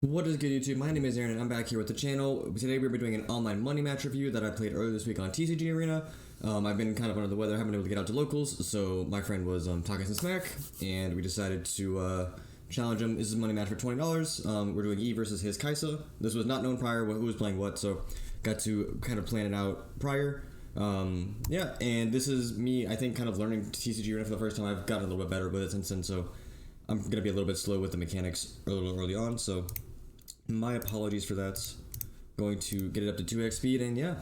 What is good, YouTube? My name is Aaron and I'm back here with the channel. Today we're doing an online money match review that I played earlier this week on TCG Arena. I've been kind of under the weather, haven't been able to get out to locals, so my friend was talking some smack, and we decided to challenge him. This is a money match for $20. We're doing E versus his Kaisa. This was not known prior who was playing what, so got to kind of plan it out prior. Yeah, and this is me, I think, kind of learning TCG Arena for the first time. I've gotten a little bit better with it since then, so I'm going to be a little bit slow with the mechanics a little early on, so my apologies for that. Going to get it up to 2x speed, and yeah.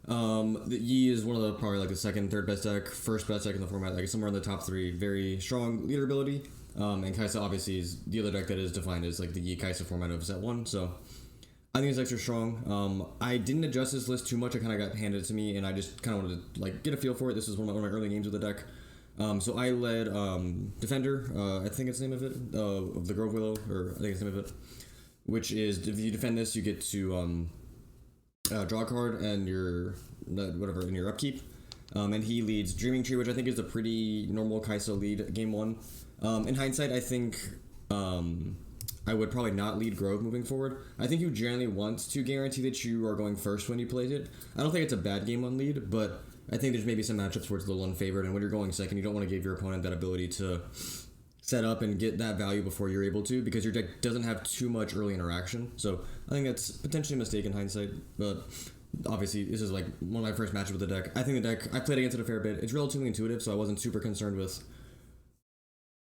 The Yi is one of the probably like the second, third best deck, first best deck in the format, like somewhere in the top three. Very strong leader ability. And Kaisa obviously is the other deck that is defined as like the Yi Kaisa format of set 1, so I think his decks are strong. I didn't adjust this list too much, it kind of got handed to me, and I just kind of wanted to like get a feel for it. This was one of my early games of the deck. So I led Defender, I think it's the name of it, of the Grove Willow, or I think it's the name of it, which is if you defend this, you get to draw a card and your whatever in your upkeep. And he leads Dreaming Tree, which I think is a pretty normal Kaisa lead game 1. In hindsight, I think I would probably not lead Grove moving forward. I think you generally want to guarantee that you are going first when you play it. I don't think it's a bad game 1 lead, but I think there's maybe some matchups where it's a little unfavored, and when you're going second, you don't want to give your opponent that ability to set up and get that value before you're able to, because your deck doesn't have too much early interaction. So I think that's potentially a mistake in hindsight, but obviously this is like one of my first matches with the deck. I think the deck, I played against it a fair bit. It's relatively intuitive, so I wasn't super concerned with,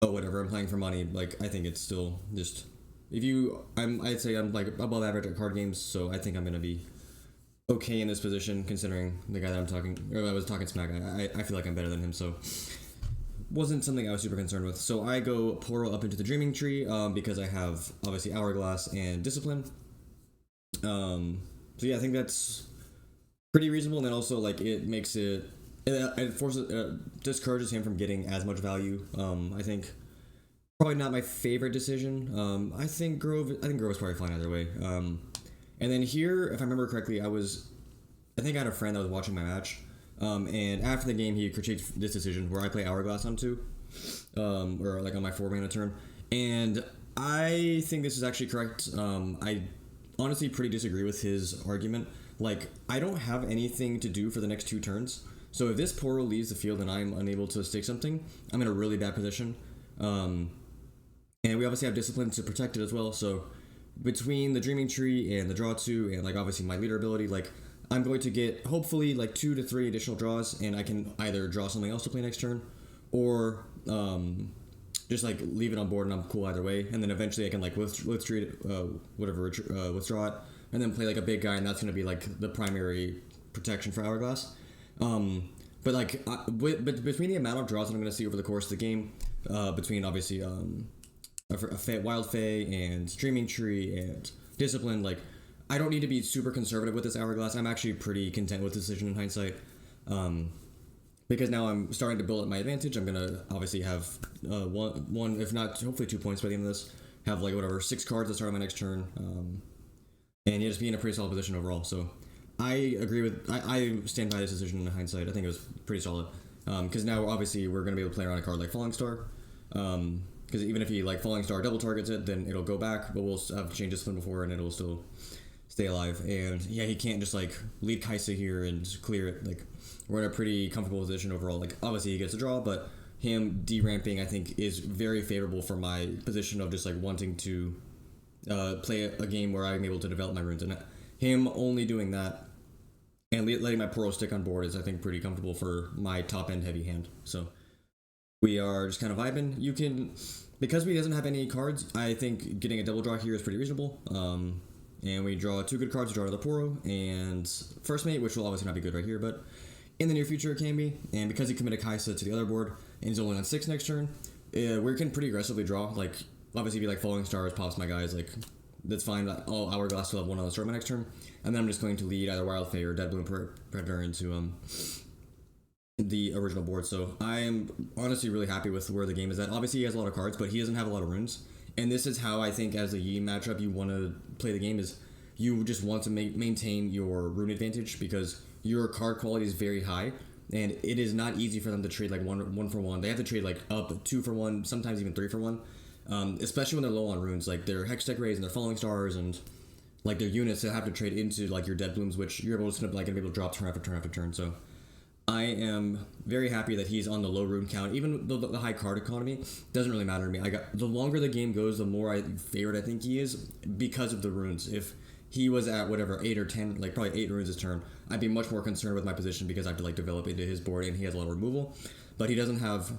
oh, whatever, I'm playing for money. Like, I think it's still just, I'd say I'm like above average at card games, so I think I'm going to be okay in this position, considering the guy that I was talking smack. I feel like I'm better than him, so wasn't something I was super concerned with. So I go Poro up into the Dreaming Tree because I have obviously Hourglass and Discipline. So yeah, I think that's pretty reasonable, and then also like it makes it discourages him from getting as much value. I think probably not my favorite decision. I think Grove is probably fine either way. And then here, if I remember correctly, I think I had a friend that was watching my match, and after the game, he critiqued this decision where I play Hourglass on 2, or like on my 4-mana turn, and I think this is actually correct. I honestly pretty disagree with his argument. Like, I don't have anything to do for the next 2 turns, so if this Poro leaves the field and I'm unable to stick something, I'm in a really bad position. And we obviously have Discipline to protect it as well, so between the Dreaming Tree and the Draw 2 and like obviously my leader ability, like I'm going to get hopefully like 2 to 3 additional draws, and I can either draw something else to play next turn, or just like leave it on board and I'm cool either way, and then eventually I can like withdraw it, and then play like a big guy, and that's going to be like the primary protection for Hourglass. But like but between the amount of draws that I'm going to see over the course of the game, between obviously Wild Fae and Dreaming Tree and Discipline, like I don't need to be super conservative with this Hourglass. I'm actually pretty content with the decision in hindsight, because now I'm starting to build up my advantage. I'm gonna obviously have one, if not hopefully 2 points by the end of this. Have like whatever 6 cards to start on my next turn, and you just be in a pretty solid position overall. So I agree with I stand by this decision in hindsight. I think it was pretty solid, because now obviously we're gonna be able to play around a card like Falling Star. Because even if he like Falling Star double targets it, then it'll go back, but we'll have changed Discipline before and it'll still stay alive. And yeah, he can't just like lead Kaisa here and clear it. Like, we're in a pretty comfortable position overall. Like, obviously he gets a draw, but him deramping I think is very favorable for my position of just like wanting to play a game where I'm able to develop my runes. And him only doing that and letting my Poro stick on board is I think pretty comfortable for my top end heavy hand. So we are just kind of vibing. You can, because he doesn't have any cards, I think getting a double draw here is pretty reasonable. And we draw 2 good cards to draw another Poro and First Mate, which will obviously not be good right here, but in the near future it can be. And because he committed Kaisa to the other board and he's only on 6 next turn, we can pretty aggressively draw. Like, obviously be like Falling Stars, pops my guys, like that's fine. All Hourglass will have 1 on the start my next turn, and then I'm just going to lead either Wild Fae or Dead Bloom Predator into the original board. So I am honestly really happy with where the game is at. Obviously he has a lot of cards, but he doesn't have a lot of runes, and this is how I think as a Yi matchup you want to play the game, is you just want to maintain your rune advantage, because your card quality is very high, and it is not easy for them to trade like one for one. They have to trade like up 2 for 1, sometimes even 3 for 1. especially when they're low on runes, like their Hextech Rays and their Falling Stars and like their units that have to trade into like your Dead Blooms, which you're able to like gonna be able to drop turn after turn after turn. So I am very happy that he's on the low rune count. Even though the high card economy doesn't really matter to me. The longer the game goes, the more favored I think he is because of the runes. If he was at whatever 8 or 10, like probably 8 runes his turn, I'd be much more concerned with my position because I have to like develop into his board, and he has a lot of removal. But he doesn't have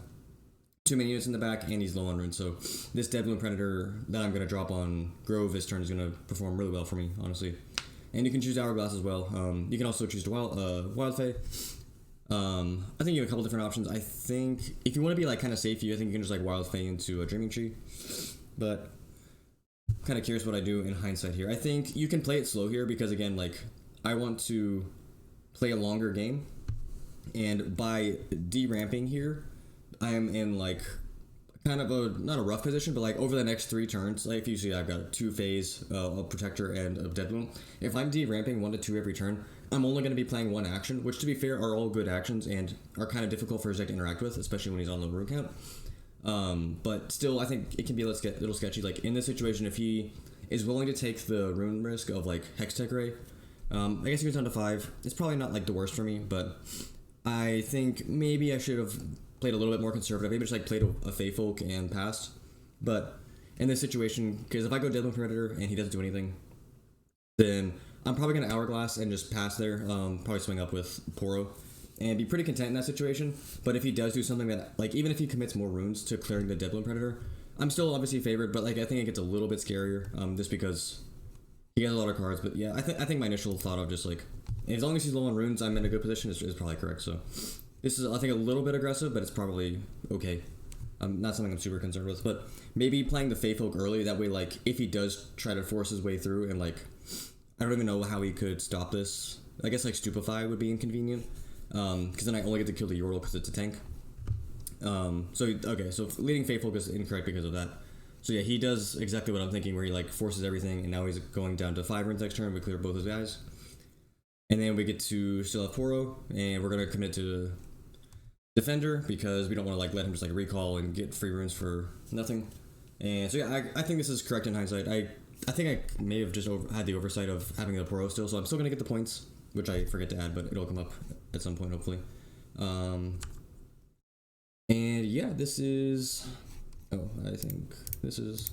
too many units in the back, and he's low on runes. So this Dead Bloom Predator that I'm gonna drop on Grove this turn is gonna perform really well for me, honestly. And you can choose Hourglass as well. You can also choose Wild Fey. I think you have a couple different options. I think if you want to be like kind of safe, I think you can just like Wild Fey into a Dreaming Tree. But I'm kind of curious what I do in hindsight here. I think you can play it slow here because again, like I want to play a longer game, and by de-ramping here, I am in like kind of a not a rough position, but like over the next 3 turns, like if you see I've got 2 phase, a Protector, and a Dead Bloom. If I'm de-ramping 1 to 2 every turn, I'm only going to be playing 1 action, which to be fair are all good actions and are kind of difficult for Zek to interact with, especially when he's on the rune count. But still, I think it can be a little sketchy. Like in this situation, if he is willing to take the rune risk of like Hextech Ray, I guess he goes down to 5. It's probably not like the worst for me, but I think maybe I should have played a little bit more conservative. Maybe just like played a Fey Folk and passed. But in this situation, because if I go Deadloom Predator and he doesn't do anything, then I'm probably going to Hourglass and just pass there. Probably swing up with Poro and be pretty content in that situation. But if he does do something that, like, even if he commits more runes to clearing the Deadloom Predator, I'm still obviously favored, but like I think it gets a little bit scarier, just because he has a lot of cards. But yeah, I think my initial thought of just like, as long as he's low on runes, I'm in a good position is probably correct. So this is, I think, a little bit aggressive, but it's probably okay. Not something I'm super concerned with, but maybe playing the Fey Folk early, that way, like, if he does try to force his way through, and, like, I don't even know how he could stop this. I guess, like, Stupefy would be inconvenient, because then I only get to kill the Yordle because it's a tank. So leading Fey Folk is incorrect because of that. So yeah, he does exactly what I'm thinking, where he, like, forces everything, and now he's going down to 5 runes next turn. We clear both his guys. And then we get to still have Poro, and we're going to commit to Defender because we don't want to like let him just like recall and get free runes for nothing. And so yeah, I think this is correct in hindsight. I think I may have just had the oversight of having the Poro still, so I'm still gonna get the points, which I forget to add, but it'll come up at some point hopefully. And yeah, this is. Oh, I think this is.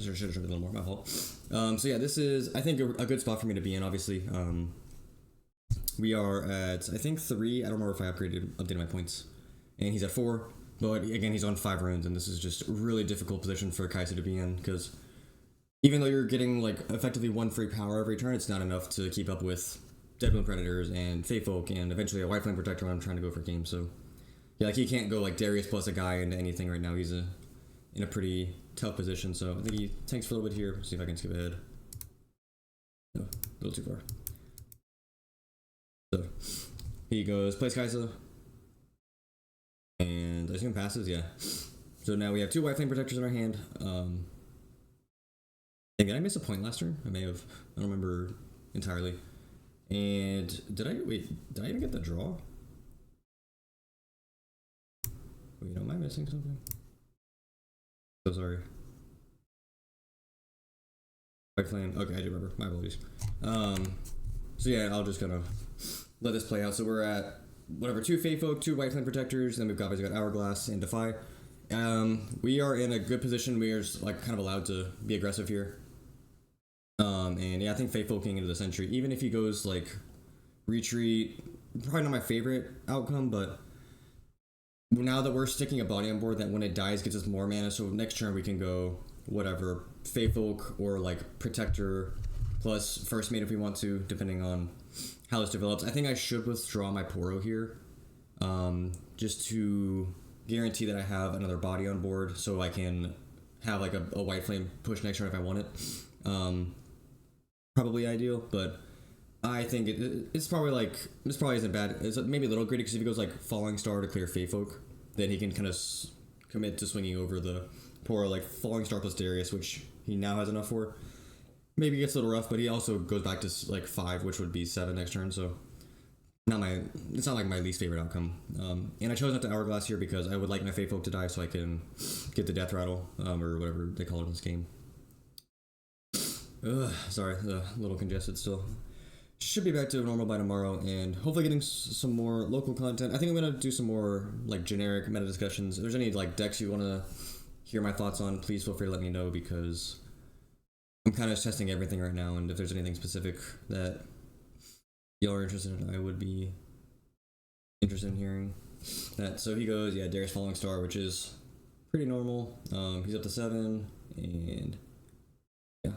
Should have a little more. My fault. So yeah, this is I think a good spot for me to be in. Obviously. We are at, I think, 3. I don't remember if I updated my points. And he's at 4. But again, he's on 5 runes, and this is just a really difficult position for Kai'Sa to be in, because even though you're getting, like, effectively 1 free power every turn, it's not enough to keep up with Deadloom Predators and Fey Folk and eventually a White Flame Protector when I'm trying to go for games. So, yeah, like, he can't go, like, Darius plus a guy into anything right now. He's in a pretty tough position, so I think he tanks for a little bit here. See if I can skip ahead. No, a little too far. So he goes, plays Kai'Sa, and I assume passes, yeah. So now we have 2 White Flame Protectors in our hand. Did I miss a point last turn? I may have. I don't remember entirely. And did I even get the draw? Wait, am I missing something? So sorry. White Flame. Okay, I do remember. My apologies. So yeah, I'll just kind of let this play out. So we're at whatever, 2 Fey Folk, 2 White Flame Protectors, then we've got Hourglass and Defy. We are in a good position. We are just, like, kind of allowed to be aggressive here. And yeah, I think Fey Folking into the Sentry, even if he goes like retreat, probably not my favorite outcome, but now that we're sticking a body on board that when it dies gets us more mana, so next turn we can go whatever, Fey Folk or like Protector plus First Mate if we want to, depending on how this develops. I think I should withdraw my Poro here, just to guarantee that I have another body on board, so I can have like a White Flame push next turn if I want it. Probably ideal, but I think it's probably like, this probably isn't bad. It's maybe a little greedy, because if he goes like Falling Star to clear Fey Folk, then he can kind of commit to swinging over the Poro, like Falling Star plus Darius, which he now has enough for. Maybe it gets a little rough, but he also goes back to like 5, which would be 7 next turn, so not my it's not like my least favorite outcome. And I chose not to hourglass here because I would like my Fey Folk to die so I can get the death rattle, or whatever they call it in this game. Sorry, a little congested still. Should be back to normal by tomorrow, and hopefully getting some more local content. I think I'm gonna do some more like generic meta discussions. If there's any like decks you want to hear my thoughts on, please feel free to let me know, because I'm kind of testing everything right now, and if there's anything specific that y'all are interested in, I would be interested in hearing that. So he goes, yeah, Darius Falling Star, which is pretty normal. He's up to 7, and yeah.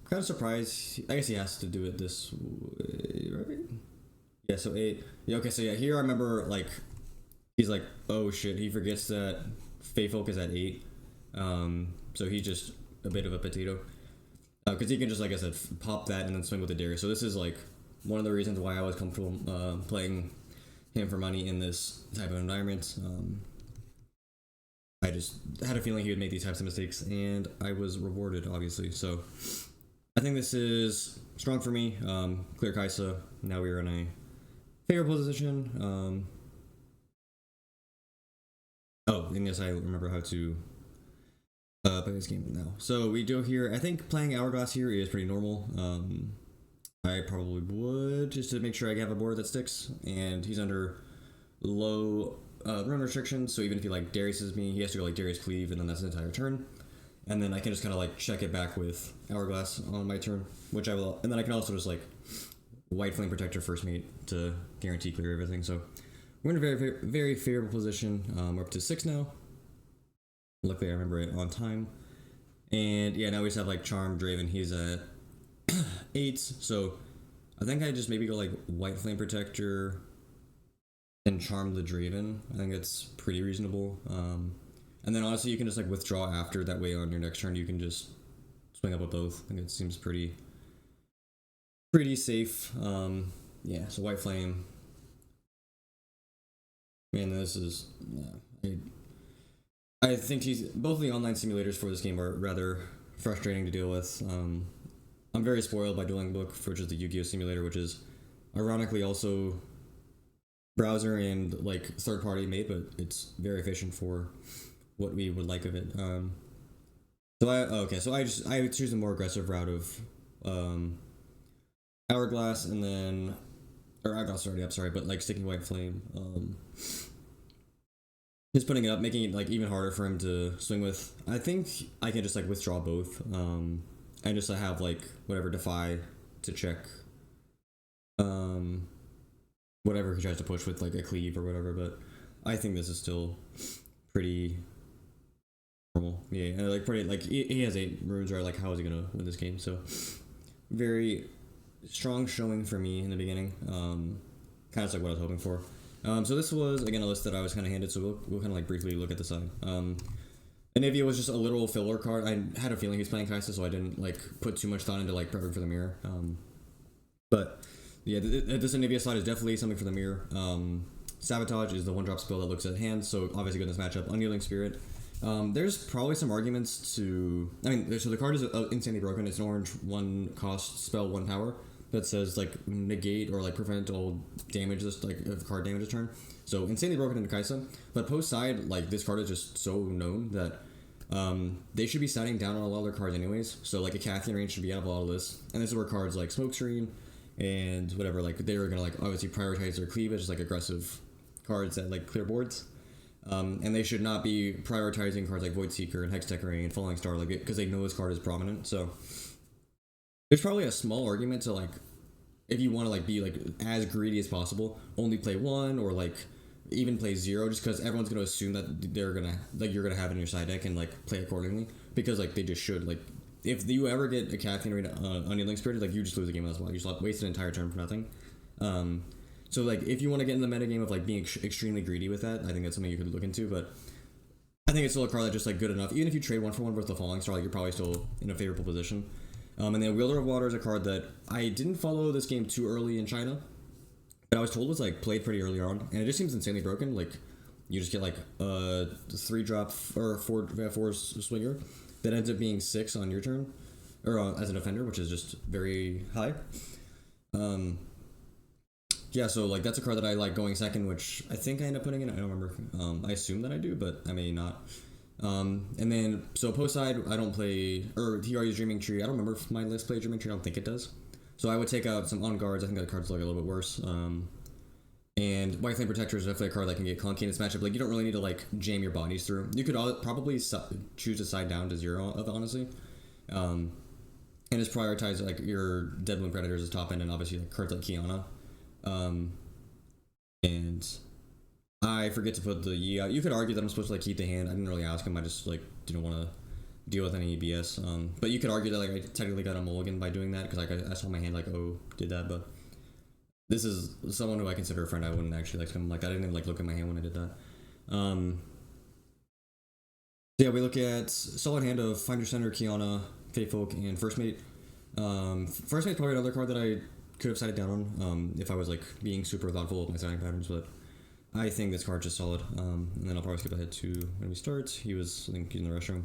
Kind of surprised. I guess he has to do it this way, right? Yeah, so 8. Yeah, okay, so yeah, here I remember, like, he's like, oh shit, he forgets that Fey Folk is at 8. So he's just a bit of a potato. Because he can just, like I said, pop that and then swing with the Darius. So this is, like, one of the reasons why I was comfortable playing him for money in this type of environment. I just had a feeling he would make these types of mistakes, and I was rewarded, obviously. So I think this is strong for me. Clear Kaisa. Now we are in a favorable position. Oh, and yes, I remember how to play this game now. So we do here. I think playing Hourglass here is pretty normal. I probably would, just to make sure I have a board that sticks. And he's under low run restrictions, so even if he like Dariuses me, he has to go like Darius Cleave, and then that's an entire turn. And then I can just kind of like check it back with Hourglass on my turn, which I will. And then I can also just like White Flame Protector first mate to guarantee clear everything. So we're in a very, very, very favorable position. We're up to 6 now. Luckily, I remember it on time. And yeah, now we just have like Charm Draven. He's at 8. So I think I just maybe go like White Flame Protector and Charm the Draven. I think it's pretty reasonable. And then honestly, you can just like withdraw after. That way on your next turn, you can just swing up with both. I think it seems pretty safe. Yeah, so White Flame. Man, this is... I think both of the online simulators for this game are rather frustrating to deal with. I'm very spoiled by Dueling Book, which is the YGO simulator, which is ironically also browser and like third-party made, but it's very efficient for what we would like of it. So I choose a more aggressive route of Hourglass, and then Hourglass already up, sorry, but like sticking White Flame. Just putting it up, making it like even harder for him to swing with. I think I can just like withdraw both, and just have like whatever Defy to check whatever he tries to push with like a Cleave or whatever. But I think this is still pretty normal. Yeah, and like pretty like he has 8 runes, right? Like how is he gonna win this game? So very strong showing for me in the beginning. Kind of like what I was hoping for. So this was, again, a list that I was kind of handed, so we'll kind of like briefly look at the side. Anivia was just a literal filler card. I had a feeling he was playing Kaisa, so I didn't like put too much thought into like prepping for the mirror. But yeah, this Anivia slide is definitely something for the mirror. Sabotage is the 1-drop spell that looks at hand, so obviously good in this matchup. Unyielding Spirit. There's probably some arguments to... I mean, so the card is insanely broken. It's an orange 1 cost spell, 1 power. That says like negate or like prevent all damage this like if card damage a turn. So insanely broken into Kaisa. But post side, like this card is just so known that they should be siding down on a lot of their cards anyways. So like a Cathian range should be out of a lot of lists. And this is where cards like Smokescreen and whatever, like they were gonna like obviously prioritize their cleavage, like aggressive cards that like clear boards. And they should not be prioritizing cards like Voidseeker and Hextech and Falling Star, like because they know this card is prominent. So there's probably a small argument to like, if you want to like be like as greedy as possible, only play 1 or like even play 0, just because everyone's gonna assume that you're gonna have it in your side deck and like play accordingly, because like they just should. Like if you ever get a Cathian raid Unyielding Spirit, like you just lose the game as well. You just waste an entire turn for nothing. So like if you want to get in the meta game of like being extremely greedy with that, I think that's something you could look into. But I think it's still a card that's just like good enough. Even if you trade 1 for 1 with the Falling Star, like you're probably still in a favorable position. And then Wielder of Water is a card that I didn't follow this game too early in China, but I was told was like played pretty early on, and it just seems insanely broken. Like you just get like a 3-drop or 4 swinger that ends up being 6 on your turn, or as a defender, which is just very high. yeah, so like that's a card that I like going second, which I think I end up putting in. I don't remember. I assume that I do, but I may not. And then so post side, I don't play, or he argues Dreaming Tree. I don't remember if my list played Dreaming Tree. I don't think it does. So I would take out some on guards. I think that card's like a little bit worse. And White Flame Protector is definitely a card that can get clunky in this matchup. Like you don't really need to like jam your bodies through. You could probably choose to side down to 0 of it, honestly. And just prioritize like your Deadwood Predators as top end, and obviously like cards like Kiana. And I forget to put the Yi out. You could argue that I'm supposed to like keep the hand. I didn't really ask him. I just like didn't want to deal with any BS. But you could argue that like I technically got a mulligan by doing that because like I saw my hand like did that. But this is someone who I consider a friend. I wouldn't actually like him like that. I didn't even like look at my hand when I did that. Yeah, we look at solid hand of Find Your Center, Kiana, Fate Folk, and First Mate. First Mate's probably another card that I could have sided down on if I was like being super thoughtful with my siding patterns, but I think this card's just solid. And then I'll probably skip ahead to when we start. He was, I think, in the restroom.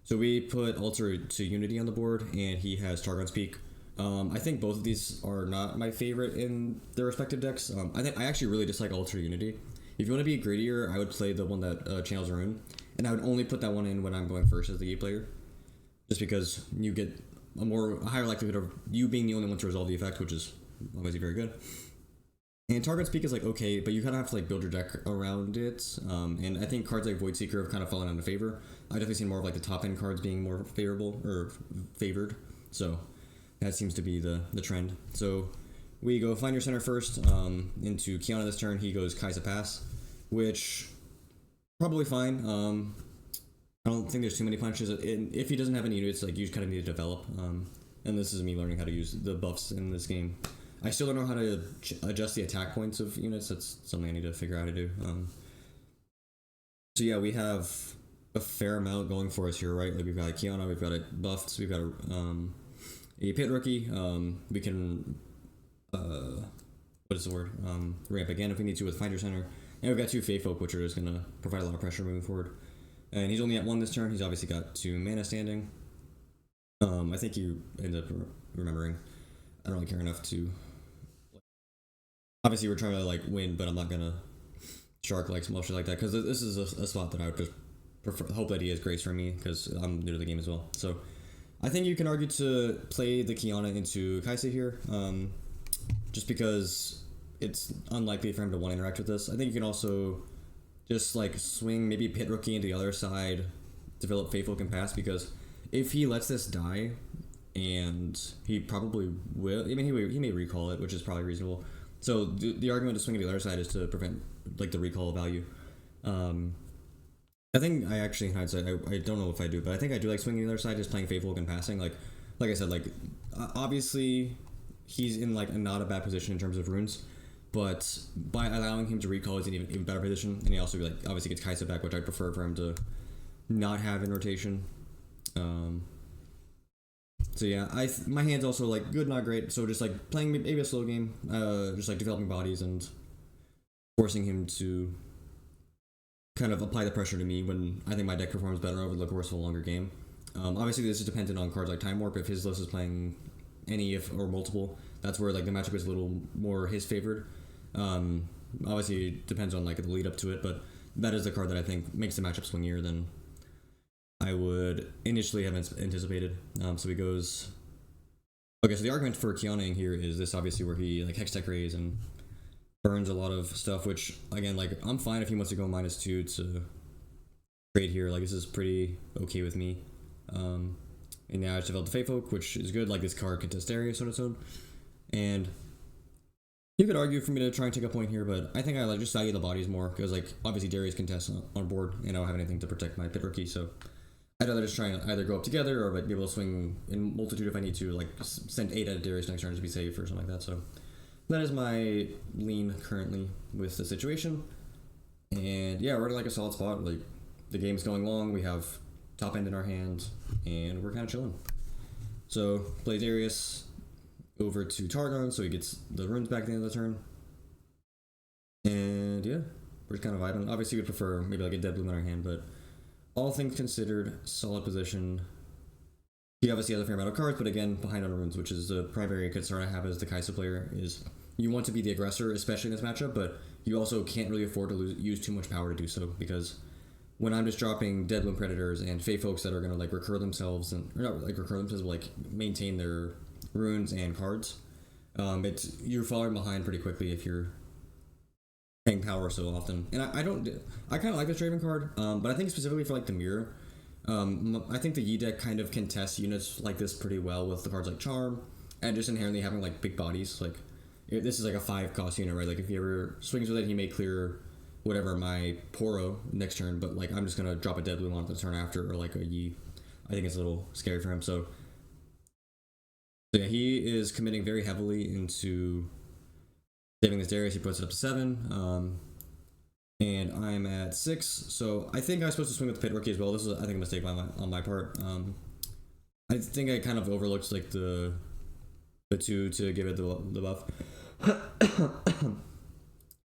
So we put Alter to Unity on the board, and he has Targon's Peak. I think both of these are not my favorite in their respective decks. I actually really dislike Alter Unity. If you want to be greedier, I would play the one that channels Rune, and I would only put that one in when I'm going first as the E player, just because you get a higher likelihood of you being the only one to resolve the effect, which is obviously very good. And Targon's Peak is like okay, but you kind of have to like build your deck around it. And I think cards like Void Seeker have kind of fallen out of favor. I've definitely seen more of like the top end cards being more favorable or favored. So that seems to be the trend. So we go Find Your Center first into Kiana this turn. He goes Kaisa Pass, which probably fine. I don't think there's too many punches. If he doesn't have any units, like you kind of need to develop. And this is me learning how to use the buffs in this game. I still don't know how to adjust the attack points of units. That's something I need to figure out how to do. So yeah, we have a fair amount going for us here, right? Like we've got a Kiana, we've got a buffs, we've got a pit rookie. We can what is the word? Ramp again if we need to with Find Your Center. And we've got 2 Fate Folk, which are just gonna provide a lot of pressure moving forward. And he's only at 1 this turn. He's obviously got 2 mana standing. I think you end up remembering. I don't really care enough to. Obviously, we're trying to like win, but I'm not gonna shark like some shit like that because this is a spot that I would just hope that he has grace for me because I'm new to the game as well. So I think you can argue to play the Kiana into Kaisa here, just because it's unlikely for him to want to interact with this. I think you can also just like swing maybe Pit Rookie into the other side, develop Faithful Can Pass, because if he lets this die, and he probably will, I mean he may recall it, which is probably reasonable. So the argument to swing to the other side is to prevent like the recall value. I think I actually in hindsight I don't know if I do, but I think I do like swinging to the other side, just playing Faithful and passing. Like I said, like obviously he's in like not a bad position in terms of runes, but by allowing him to recall, he's in even better position, and he also like obviously gets Kaisa back, which I'd prefer for him to not have in rotation. So yeah, my hand's also like good, not great. So just like playing maybe a slow game, just like developing bodies and forcing him to kind of apply the pressure to me when I think my deck performs better over the course of a longer game. Obviously, this is dependent on cards like Time Warp. If his list is playing any or multiple, that's where like the matchup is a little more his favored. Obviously, it depends on like the lead up to it, but that is the card that I think makes the matchup swingier than I would initially have anticipated. So he goes. Okay, so the argument for Kiana here is this obviously where he like Hextech Rays and burns a lot of stuff, which again, like I'm fine if he wants to go -2 to trade here. Like this is pretty okay with me. And now I just developed the Fate Folk, which is good. Like this card can test area, so and so. And you could argue for me to try and take a point here, but I think I like just value the bodies more because like obviously Darius can test on board, and I don't have anything to protect my Pit Rookie, so I'd rather just try and either go up together or like be able to swing in multitude if I need to, like send 8 at Darius next turn to be safe or something like that. So that is my lean currently with the situation. And yeah, we're in like a solid spot. Like the game's going long, we have top end in our hand, and we're kind of chilling. So play Darius over to Targon, so he gets the runes back at the end of the turn. And yeah, we're just kind of vibing. Obviously, we'd prefer maybe like a dead bloom in our hand, but all things considered, solid position. He obviously has a fair amount of cards, but again, behind on runes, which is the primary concern I have as the Kaisa player, is you want to be the aggressor, especially in this matchup, but you also can't really afford to use too much power to do so, because when I'm just dropping Dead Bloom Predators and Fey folks that are gonna like recur themselves, and or not like recur themselves, but like maintain their runes and cards, it's you're falling behind pretty quickly if you're paying power so often. And I kind of like this Draven card, but I think specifically for like the mirror, I think the Yi deck kind of contests units like this pretty well with the cards like Charm, and just inherently having like big bodies. Like this is like a 5 cost unit, right? Like if he ever swings with it, he may clear whatever my Poro next turn, but like I'm just gonna drop a Dead Bloom on the turn after, or like a Yi. I think it's a little scary for him. So yeah, he is committing very heavily into saving this Darius. He puts it up to 7, and I'm at 6. So I think I was supposed to swing with the Pit Rookie as well. This is, I think, a mistake on my part. I think I kind of overlooked like the 2 to give it the buff.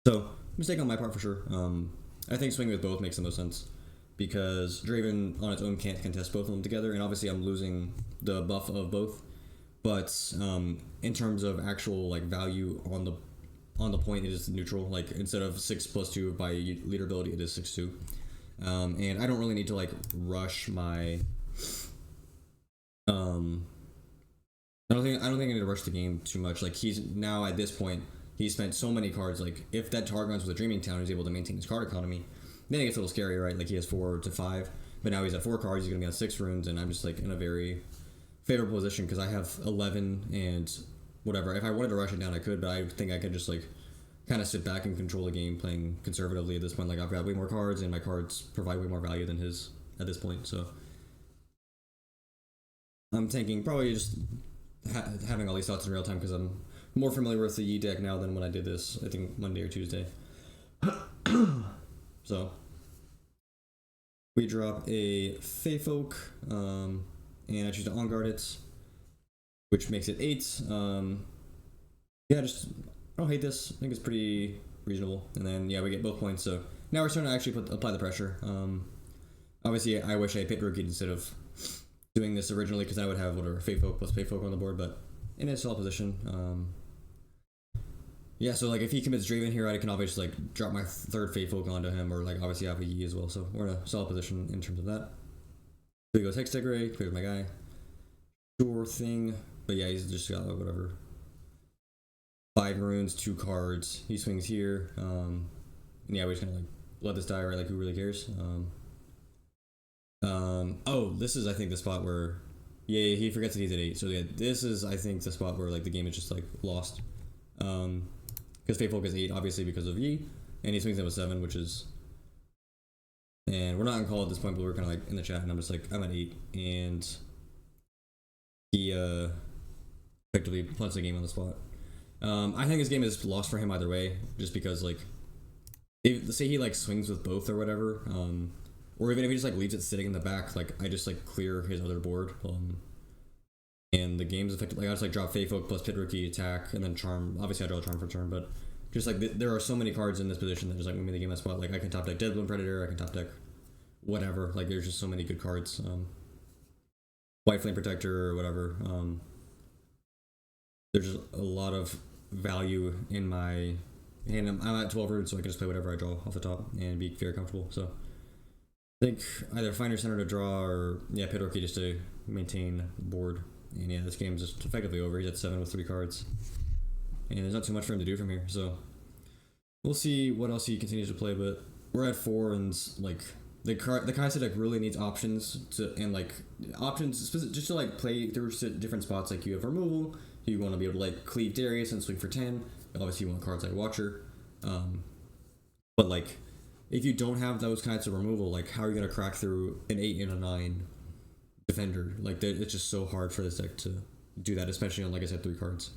So mistake on my part for sure. I think swinging with both makes the most sense, because Draven on its own can't contest both of them together, and obviously I'm losing the buff of both. But in terms of actual like value on the point, it is neutral. Like instead of 6+2 by leader ability, it is 6/2. And I don't really need to like rush my. I don't think I need to rush the game too much. Like he's now at this point, he's spent so many cards. Like if that Targon's with a Dreaming Town, he's able to maintain his card economy. Then it gets a little scary, right? Like he has 4 to 5, but now he's at 4 cards. He's gonna be on 6 runes, and I'm just like in a very favorable position because I have 11 and whatever. If I wanted to rush it down, I could, but I think I could just like kind of sit back and control the game, playing conservatively at this point. Like I've got way more cards, and my cards provide way more value than his at this point. So I'm thinking probably just having all these thoughts in real time, because I'm more familiar with the Yi deck now than when I did this, I think Monday or Tuesday. So we drop a Fey Folk, and I choose to on guard it, which makes it 8. Yeah, just I don't hate this. I think it's pretty reasonable. And then yeah, we get both points. So now we're starting to actually apply the pressure. Obviously, I wish I Pit Rookie instead of doing this originally, because I would have whatever Fey Folk plus Fey Folk on the board, but in a solid position. Yeah, so like if he commits Draven here, I can obviously like drop my 3rd Fey Folk onto him, or like obviously have a Yi as well. So we're in a solid position in terms of that. So he goes Hextech, clears my guy. Sure thing. But yeah, he's just got like, whatever. 5 runes, 2 cards. He swings here. And yeah, we're just gonna like let this die, right? Like who really cares? Oh, this is I think the spot where yeah, he forgets that he's at 8. So yeah, this is I think the spot where like the game is just like lost. Because Fey Folk is 8 obviously because of Yi, and he swings in with 7, which is, and we're not on call at this point, but we're kind of like in the chat, and I'm just like I'm at 8, and he effectively punts the game on the spot. I think this game is lost for him either way, just because like if say he like swings with both or whatever, or even if he just like leaves it sitting in the back, like I just like clear his other board, and the game's effective. Like I just like drop Fey Folk plus Pit Rookie attack, and then Charm. Obviously I draw a Charm for turn, but just like there are so many cards in this position that just like move the game on the spot. Like I can top deck Dead Bloom Predator, I can top deck whatever. Like there's just so many good cards. White Flame Protector or whatever. There's just a lot of value in my hand. I'm at 12 runes, so I can just play whatever I draw off the top and be very comfortable. So I think either Finder Center to draw, or yeah, Pit Rookie just to maintain board. And yeah, this game's just effectively over. He's at 7 with 3 cards, and there's not too much for him to do from here. So we'll see what else he continues to play. But we're at 4, and like the Kai'Sa deck really needs options just to like play through different spots. Like you have removal, you want to be able to like cleave Darius and swing for 10. Obviously, you want cards like Watcher, but like if you don't have those kinds of removal, like how are you gonna crack through an 8 and a 9? Defender? Like it's just so hard for this deck to do that, especially on like I said 3 cards.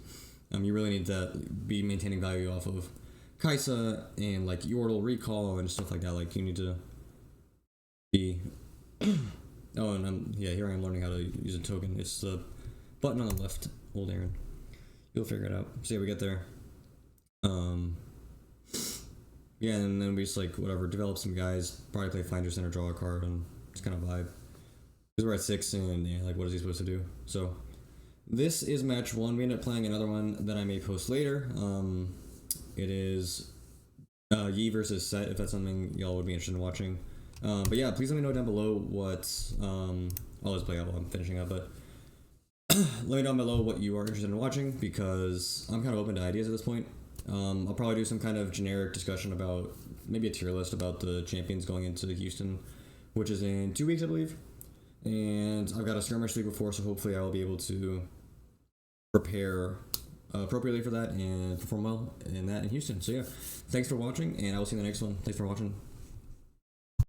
You really need to be maintaining value off of Kai'Sa and like Yordle recall and stuff like that. Like you need to be oh, and here I am learning how to use a token. It's the button on the left, old Aaron. You'll figure it out. So yeah, we get there. Yeah, and then we just like whatever, develop some guys, probably play Finder Center, draw a card, and just kind of vibe. Because we're at 6, and yeah, like what is he supposed to do? So This is match 1. We end up playing another one that I may post later. It is Yi versus Set, if that's something y'all would be interested in watching. But yeah, please let me know down below what... I'll just play out while I'm finishing up, but... let me know down below what you are interested in watching, because I'm kind of open to ideas at this point. I'll probably do some kind of generic discussion about... maybe a tier list about the champions going into Houston, which is in 2 weeks, I believe. And I've got a skirmish league before, so hopefully I will be able to prepare appropriately for that and perform well in that in Houston. So yeah, thanks for watching, and I will see you in the next one. Thanks for watching.